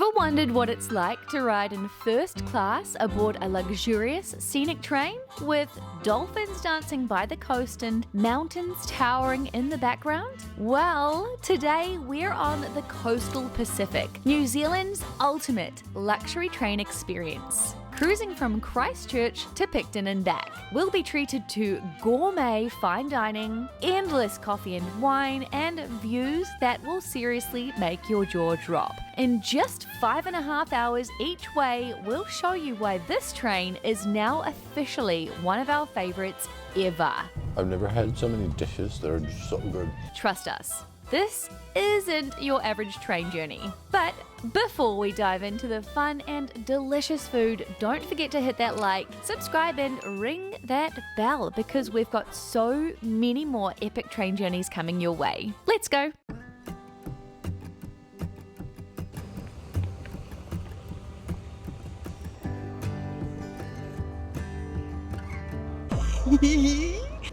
Ever wondered what it's like to ride in first class aboard a luxurious scenic train with dolphins dancing by the coast and mountains towering in the background? Well, today we're on the coastal Pacific, New Zealand's ultimate luxury train experience. Cruising from Christchurch to Picton and back, we'll be treated to gourmet fine dining, endless coffee and wine, and views that will seriously make your jaw drop. In just 5.5 hours each way, we'll show you why this train is now officially one of our favourites ever. I've never had so many dishes that are just so good. Trust us, this isn't your average train journey. But before we dive into the fun and delicious food, don't forget to hit that like, subscribe and ring that bell because we've got so many more epic train journeys coming your way. Let's go!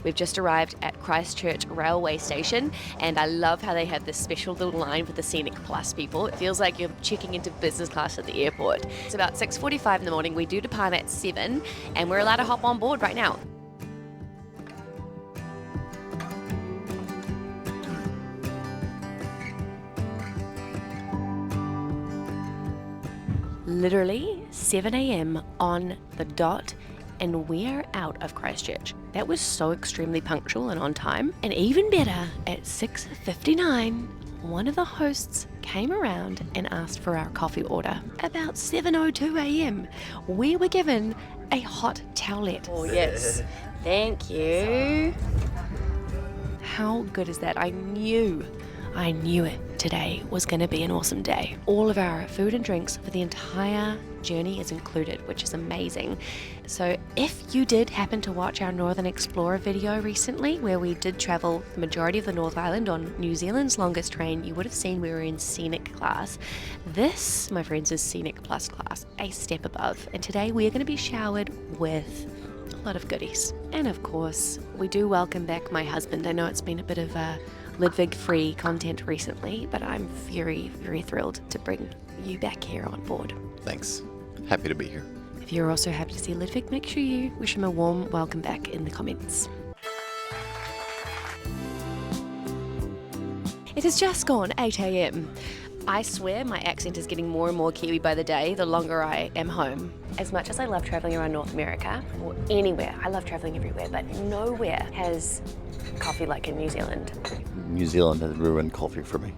We've just arrived at Christchurch railway station and I love how they have this special little line for the Scenic Plus people. It feels like you're checking into business class at the airport. It's about 6:45 in the morning. We do depart at 7 and we're allowed to hop on board right now. Literally 7 a.m. on the dot. And we're out of Christchurch. That was so extremely punctual and on time. And even better, at 6:59, one of the hosts came around and asked for our coffee order. About 7:02 a.m., we were given a hot towelette. Oh yes, thank you. How good is that? I knew it. Today was going to be an awesome day. All of our food and drinks for the entire journey is included, which is amazing. So if you did happen to watch our Northern Explorer video recently, where we did travel the majority of the North Island on New Zealand's longest train, you would have seen we were in scenic class. This, my friends, is Scenic Plus class, a step above. And today we are going to be showered with a lot of goodies. And of course, we do welcome back my husband. I know it's been a bit of Ludvig free content recently, but I'm very, very thrilled to bring you back here on board. Thanks. Happy to be here. If you're also happy to see Ludvig, make sure you wish him a warm welcome back in the comments. It has just gone 8 a.m. I swear my accent is getting more and more Kiwi by the day, the longer I am home. As much as I love traveling around North America, or anywhere, I love traveling everywhere, but nowhere has coffee like in New Zealand. New Zealand has ruined coffee for me.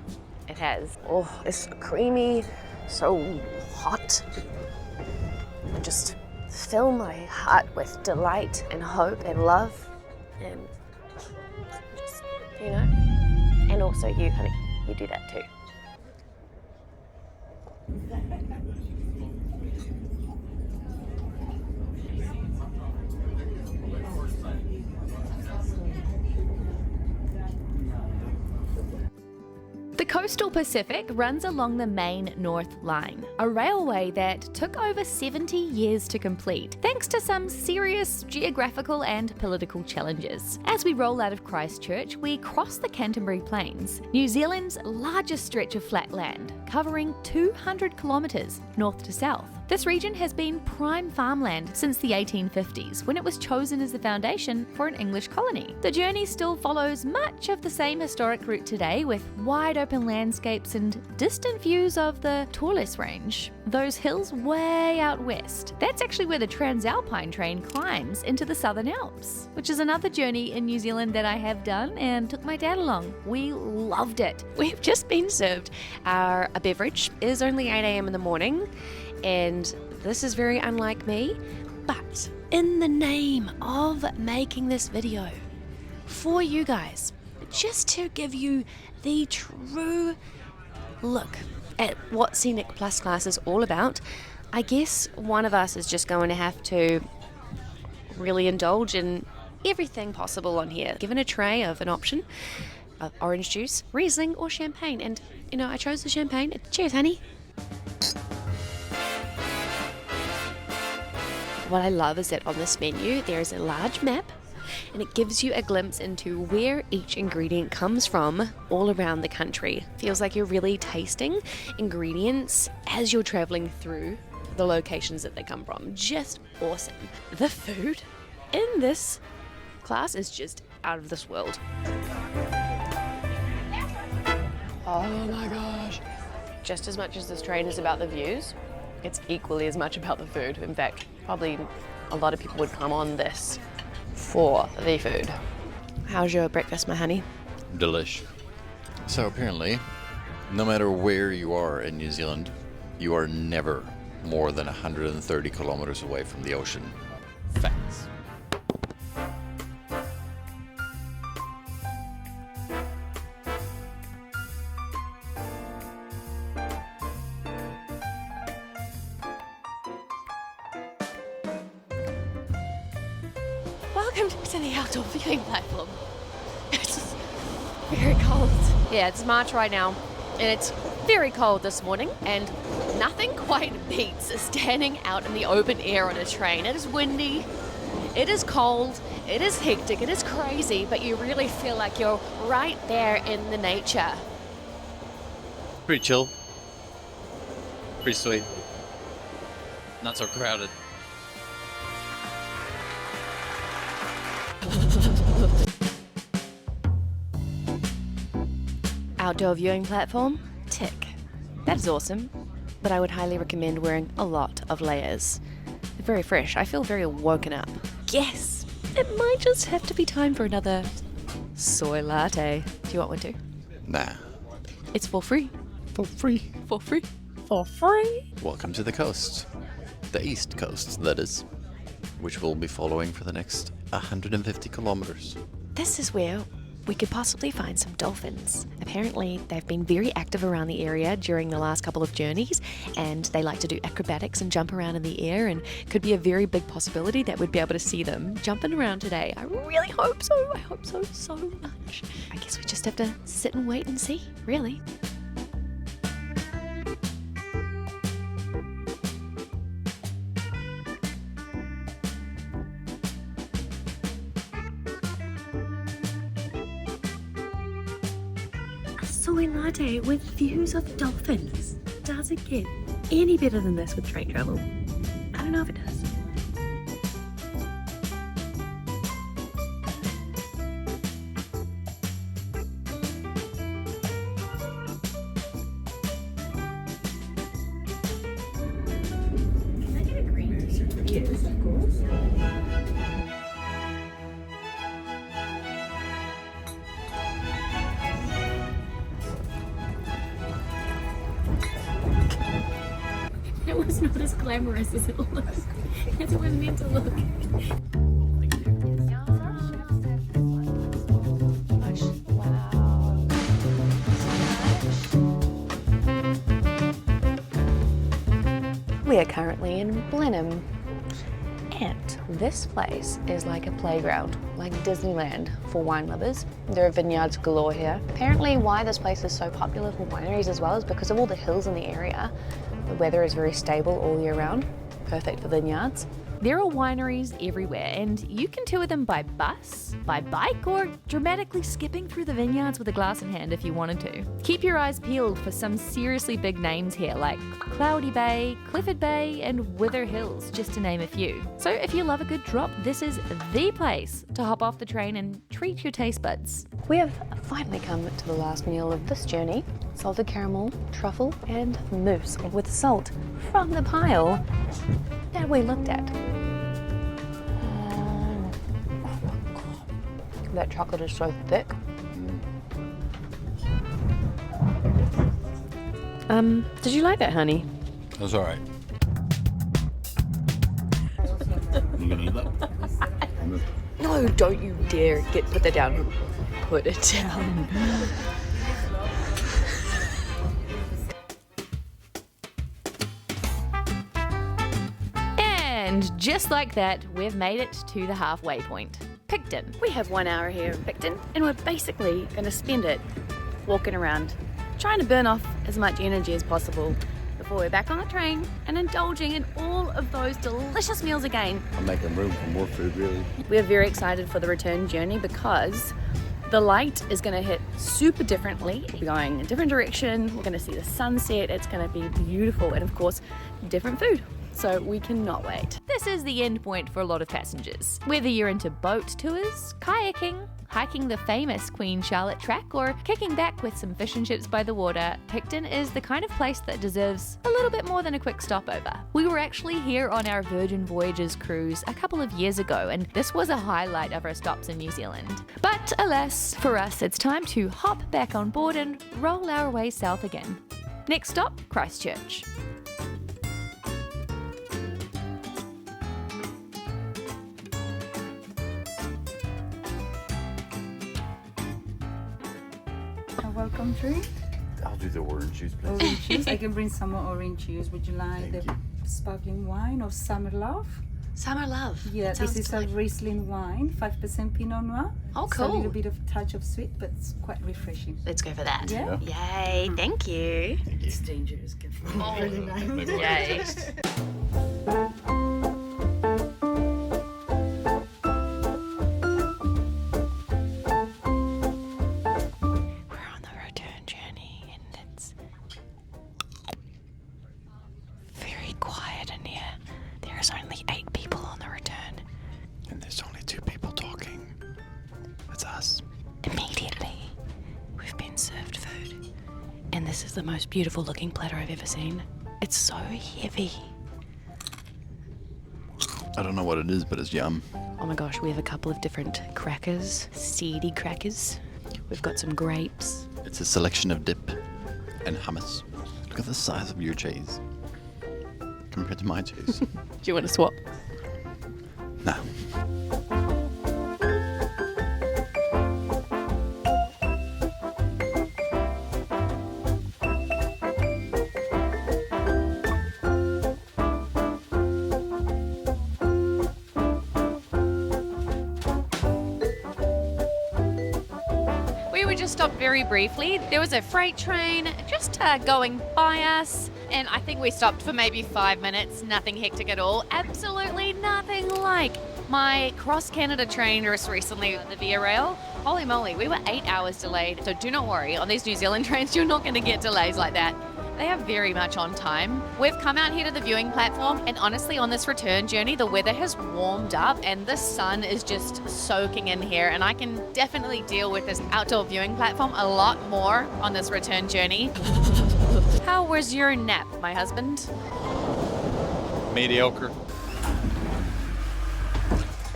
It has. Oh, it's creamy, so hot. I just fill my heart with delight and hope and love and just, and also you, honey, you do that too. The coastal Pacific runs along the main North Line, a railway that took over 70 years to complete, thanks to some serious geographical and political challenges. As we roll out of Christchurch, we cross the Canterbury Plains, New Zealand's largest stretch of flat land, covering 200 kilometres north to south. This region has been prime farmland since the 1850s, when it was chosen as the foundation for an English colony. The journey still follows much of the same historic route today, with wide open landscapes and distant views of the Torres Range. Those hills way out west. That's actually where the Transalpine train climbs into the Southern Alps, which is another journey in New Zealand that I have done and took my dad along. We loved it. We've just been served. Our beverage is only 8 a.m. in the morning, and this is very unlike me, but in the name of making this video for you guys, just to give you the true look at what Scenic Plus class is all about, I guess one of us is just going to have to really indulge in everything possible on here. Given a tray of an option of orange juice, Riesling or champagne, and I chose the champagne. Cheers, honey. What I love is that on this menu there is a large map and it gives you a glimpse into where each ingredient comes from all around the country. Feels like you're really tasting ingredients as you're traveling through the locations that they come from. Just awesome. The food in this class is just out of this world. Oh my gosh. Just as much as this train is about the views, it's equally as much about the food. In fact, probably a lot of people would come on this for the food. How's your breakfast, my honey? Delish. So apparently, no matter where you are in New Zealand, you are never more than 130 kilometers away from the ocean. Facts. Welcome to the outdoor viewing platform. It's very cold. Yeah, it's March right now, and it's very cold this morning, and nothing quite beats standing out in the open air on a train. It is windy, it is cold, it is hectic, it is crazy, but you really feel like you're right there in the nature. Pretty chill. Pretty sweet. Not so crowded. Outdoor viewing platform? Tick. That is awesome, but I would highly recommend wearing a lot of layers. They're very fresh. I feel very woken up. Yes, it might just have to be time for another soy latte. Do you want one too? Nah. It's for free. For free. For free. For free. Welcome to the coast. The East Coast, that is. Which we'll be following for the next 150 kilometers. This is where we could possibly find some dolphins. Apparently, they've been very active around the area during the last couple of journeys, and they like to do acrobatics and jump around in the air, and could be a very big possibility that we'd be able to see them jumping around today. I really hope so. I hope so much. I guess we just have to sit and wait and see, really. Soy latte with views of dolphins. Does it get any better than this with train travel? I don't know if it does. Can I get a green t-shirt? Yes, of course. It was not as glamorous as it looked, as it was meant to look. Wow. We are currently in Blenheim, and this place is like a playground, like Disneyland for wine lovers. There are vineyards galore here. Apparently why this place is so popular for wineries as well is because of all the hills in the area. The weather is very stable all year round, perfect for vineyards. There are wineries everywhere, and you can tour them by bus, by bike, or dramatically skipping through the vineyards with a glass in hand if you wanted to. Keep your eyes peeled for some seriously big names here, like Cloudy Bay, Clifford Bay, and Wither Hills, just to name a few. So if you love a good drop, this is the place to hop off the train and treat your taste buds. We have finally come to the last meal of this journey. Salted caramel, truffle, and mousse with salt from the pile that we looked at. That chocolate is so thick. Did you like that, honey? That's all right. You gonna eat that? No, don't you dare put that down. Put it down. And just like that, we've made it to the halfway point. Picton. We have 1 hour here in Picton, and we're basically going to spend it walking around, trying to burn off as much energy as possible before we're back on the train and indulging in all of those delicious meals again. I'm making room for more food, really. We're very excited for the return journey because the light is going to hit super differently. We'll be going in a different direction. We're going to see the sunset. It's going to be beautiful, and of course, different food. So we cannot wait. This is the end point for a lot of passengers. Whether you're into boat tours, kayaking, hiking the famous Queen Charlotte track, or kicking back with some fish and chips by the water, Pikton is the kind of place that deserves a little bit more than a quick stopover. We were actually here on our Virgin Voyages cruise a couple of years ago, and this was a highlight of our stops in New Zealand. But alas, for us, it's time to hop back on board and roll our way south again. Next stop, Christchurch. Welcome drink. I'll do the orange juice, please. Orange juice. I can bring some more orange juice. Would you like Thank the you. sparkling wine or summer love? Summer love. Yeah, Sounds this is delightful. a Riesling wine, 5% Pinot Noir. Oh, So a cool. little bit of touch of sweet, but it's quite refreshing. Let's go for that. Yeah. Yay, thank you. It's dangerous. Careful. Oh, Really nice. Yay. We're on the return journey and it's very quiet in here. There is only 8 people on the return. And there's only 2 people talking. It's us. Immediately, we've been served food. And this is the most beautiful looking platter I've ever seen. It's so heavy. I don't know what it is, but it's yum. Oh my gosh, we have a couple of different crackers, seedy crackers. We've got some grapes. It's a selection of dip and hummus. Look at the size of your cheese compared to my cheese. Do you want to swap? No. We were just stopped very briefly. There was a freight train just going by us, and I think we stopped for maybe 5 minutes. Nothing hectic at all. Absolutely nothing like my cross-Canada train just recently on the Via Rail. Holy moly, we were 8 hours delayed. So do not worry, on these New Zealand trains, you're not going to get delays like that. They are very much on time. We've come out here to the viewing platform, and honestly, on this return journey, the weather has warmed up and the sun is just soaking in here, and I can definitely deal with this outdoor viewing platform a lot more on this return journey. How was your nap, my husband? Mediocre.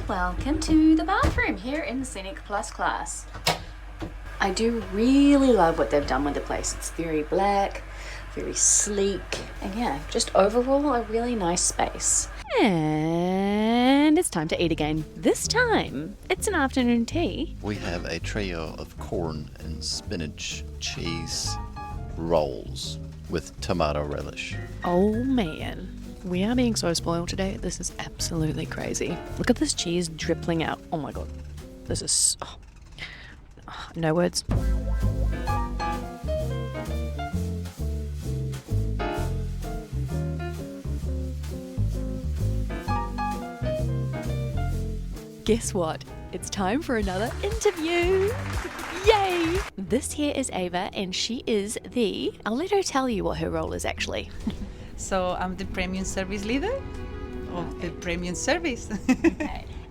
Welcome to the bathroom here in Scenic Plus class. I do really love what they've done with the place. It's very black, very sleek, and yeah, just overall a really nice space. And it's time to eat again. This time, it's an afternoon tea. We have a trio of corn and spinach cheese rolls with tomato relish. Oh man, we are being so spoiled today. This is absolutely crazy. Look at this cheese dripping out. Oh my god, this is... no words. Guess what? It's time for another interview. Yay! This here is Ava, and she is I'll let her tell you what her role is actually. So I'm the premium service leader of the premium service.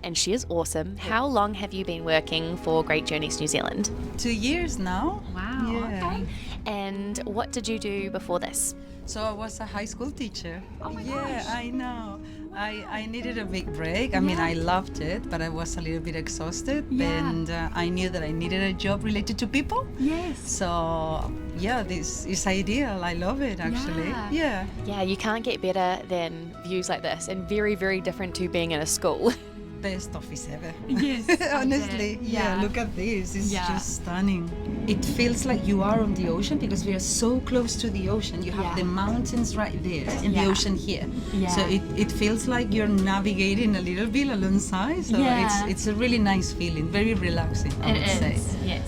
And she is awesome. How long have you been working for Great Journeys New Zealand? 2 years now. Wow, Yeah. okay. And what did you do before this? So I was a high school teacher. Oh my Yeah, gosh. I know. I needed a big break. I mean, I loved it, but I was a little bit exhausted. Yeah. And I knew that I needed a job related to people. Yes. So, yeah, this is ideal. I love it, actually. Yeah. Yeah. Yeah, you can't get better than views like this, and very, very different to being in a school. Best office ever. Yes, Honestly. bet. Yeah, Yeah. look at this. It's Yeah. just stunning. It feels like you are on the ocean because we are so close to the ocean. You have Yeah. the mountains right there and Yeah. the ocean here. Yeah. So it feels like you're navigating a little bit alongside. So Yeah. it's a really nice feeling, very relaxing, I would say. yes.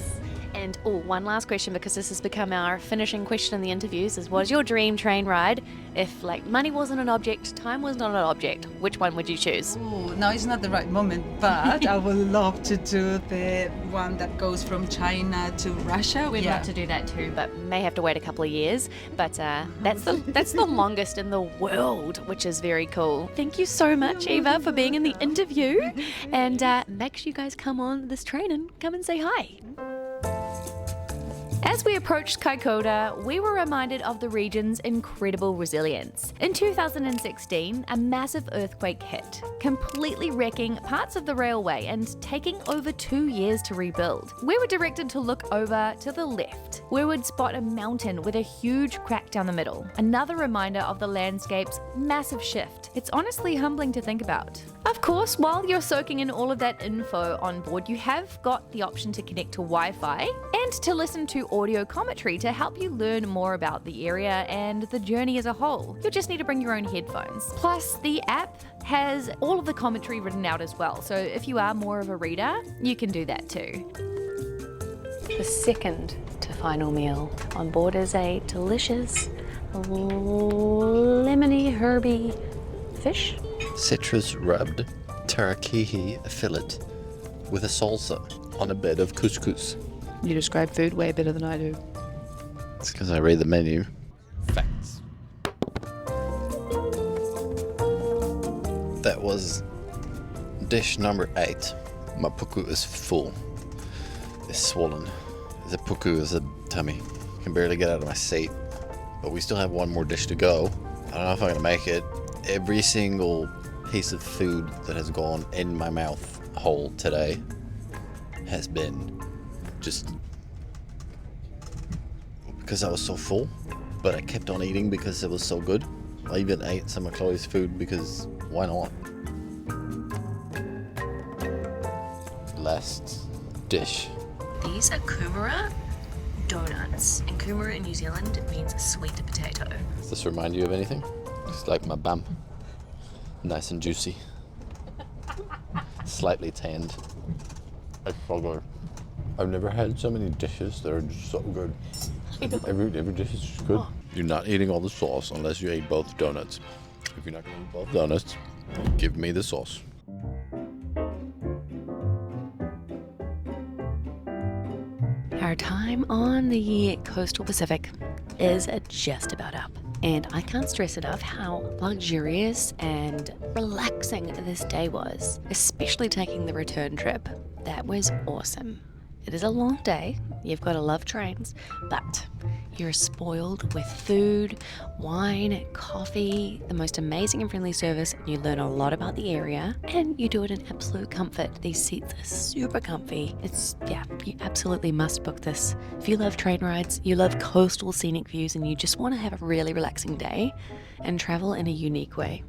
And one last question, because this has become our finishing question in the interviews, is what is your dream train ride? If like money wasn't an object, time was not an object, which one would you choose? Oh, now it's not the right moment, but I would love to do the one that goes from China to Russia. We'd love to do that too, but may have to wait a couple of years. But that's the longest in the world, which is very cool. Thank you so much, Eva, for being in the interview. And make sure you guys come on this train and come and say hi. As we approached Kaikōura, we were reminded of the region's incredible resilience. In 2016, a massive earthquake hit, completely wrecking parts of the railway and taking over 2 years to rebuild. We were directed to look over to the left, where we'd spot a mountain with a huge crack down the middle. Another reminder of the landscape's massive shift. It's honestly humbling to think about. Of course, while you're soaking in all of that info on board, you have got the option to connect to Wi-Fi and to listen to audio commentary to help you learn more about the area and the journey as a whole. You'll just need to bring your own headphones. Plus, the app has all of the commentary written out as well, so if you are more of a reader, you can do that too. The second to final meal on board is a delicious lemony herby fish. Citrus rubbed tarakihi fillet with a salsa on a bed of couscous. You describe food way better than I do. It's because I read the menu. Facts. That was dish number 8. My puku is full. It's swollen. The puku is a tummy. I can barely get out of my seat. But we still have one more dish to go. I don't know if I'm going to make it. Every single piece of food that has gone in my mouth hole today has been just because I was so full, but I kept on eating because it was so good. I even ate some of Chloe's food because why not? Last dish. These are kumara donuts. And kumara in New Zealand means sweet potato. Does this remind you of anything? Just like my bum. Nice and juicy. Slightly tanned. It's so good. I've never had so many dishes that are just so good. Every dish is just good. You're not eating all the sauce unless you ate both donuts. If you're not going to eat both donuts, give me the sauce. Our time on the coastal Pacific is just about up. And I can't stress enough how luxurious and relaxing this day was, especially taking the return trip. That was awesome. It is a long day, you've got to love trains, but you're spoiled with food, wine, coffee, the most amazing and friendly service, and you learn a lot about the area, and you do it in absolute comfort. These seats are super comfy. You absolutely must book this. If you love train rides, you love coastal scenic views, and you just want to have a really relaxing day and travel in a unique way,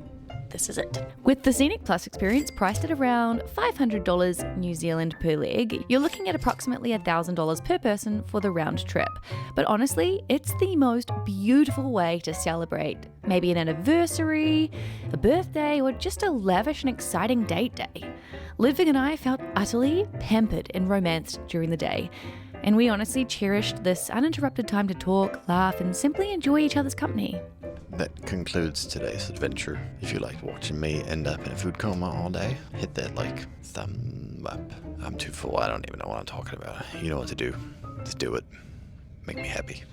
this is it. With the Scenic Plus experience priced at around $500 New Zealand per leg, you're looking at approximately $1,000 per person for the round trip. But honestly, it's the most beautiful way to celebrate maybe an anniversary, a birthday, or just a lavish and exciting date day. Ludvig and I felt utterly pampered and romanced during the day. And we honestly cherished this uninterrupted time to talk, laugh, and simply enjoy each other's company. That concludes today's adventure. If you liked watching me end up in a food coma all day, hit that thumb up. I'm too full. I don't even know what I'm talking about. You know what to do. Just do it. Make me happy.